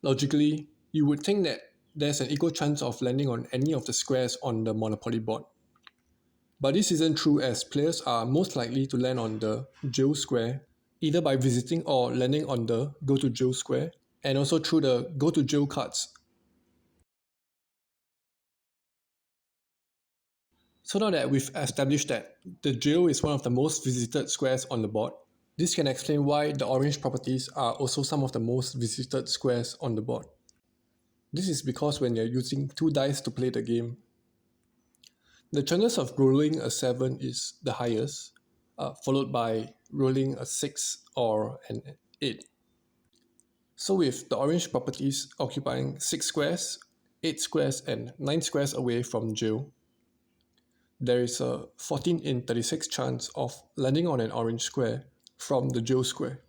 Logically, you would think that there's an equal chance of landing on any of the squares on the Monopoly board. But this isn't true, as players are most likely to land on the jail square either by visiting or landing on the go to jail square, and also through the go to jail cards. So now that we've established that the jail is one of the most visited squares on the board, this can explain why the orange properties are also some of the most visited squares on the board. This is because when you're using two dice to play the game, the chances of rolling a 7 is the highest, followed by rolling a 6 or an 8. So with the orange properties occupying 6 squares, 8 squares and 9 squares away from jail, there is a 14 in 36 chance of landing on an orange square from the jail square.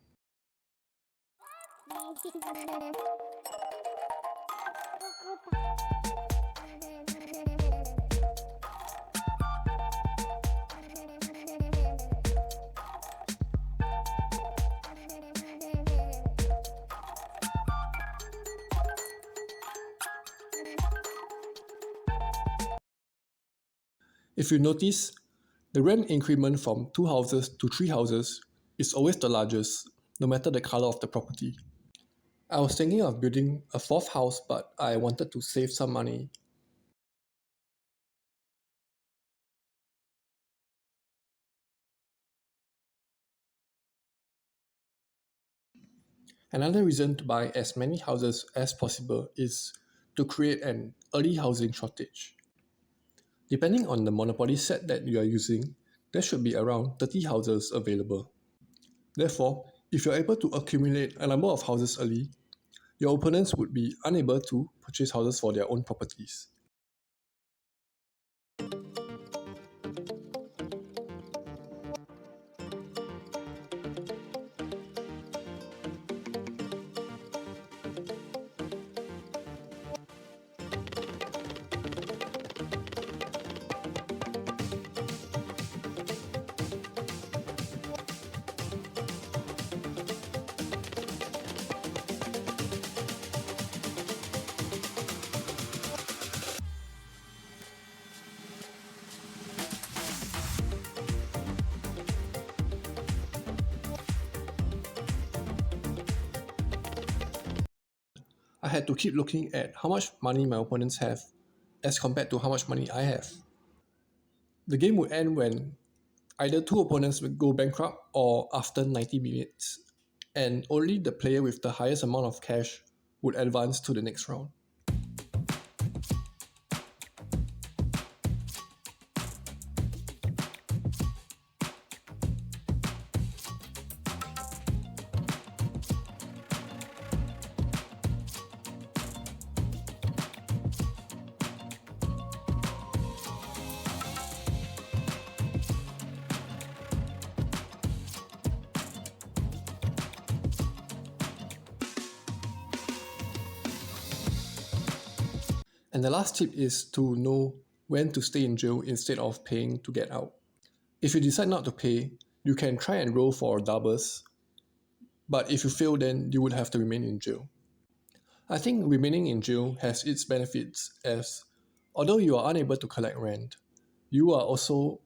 If you notice, the rent increment from 2 houses to 3 houses is always the largest, no matter the color of the property. I was thinking of building a 4th house, but I wanted to save some money. Another reason to buy as many houses as possible is to create an early housing shortage. Depending on the Monopoly set that you are using, there should be around 30 houses available. Therefore, if you're able to accumulate a number of houses early, your opponents would be unable to purchase houses for their own properties. I had to keep looking at how much money my opponents have as compared to how much money I have. The game would end when either two opponents would go bankrupt or after 90 minutes, and only the player with the highest amount of cash would advance to the next round. And the last tip is to know when to stay in jail instead of paying to get out. If you decide not to pay, you can try and roll for doubles, but if you fail, then you would have to remain in jail. I think remaining in jail has its benefits, as although you are unable to collect rent, you are also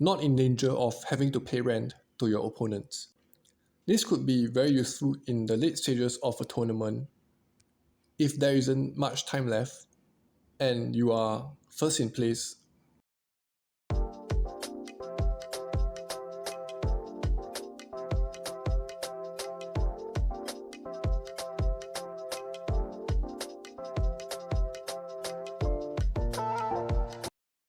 not in danger of having to pay rent to your opponents. This could be very useful in the late stages of a tournament if there isn't much time left and you are first in place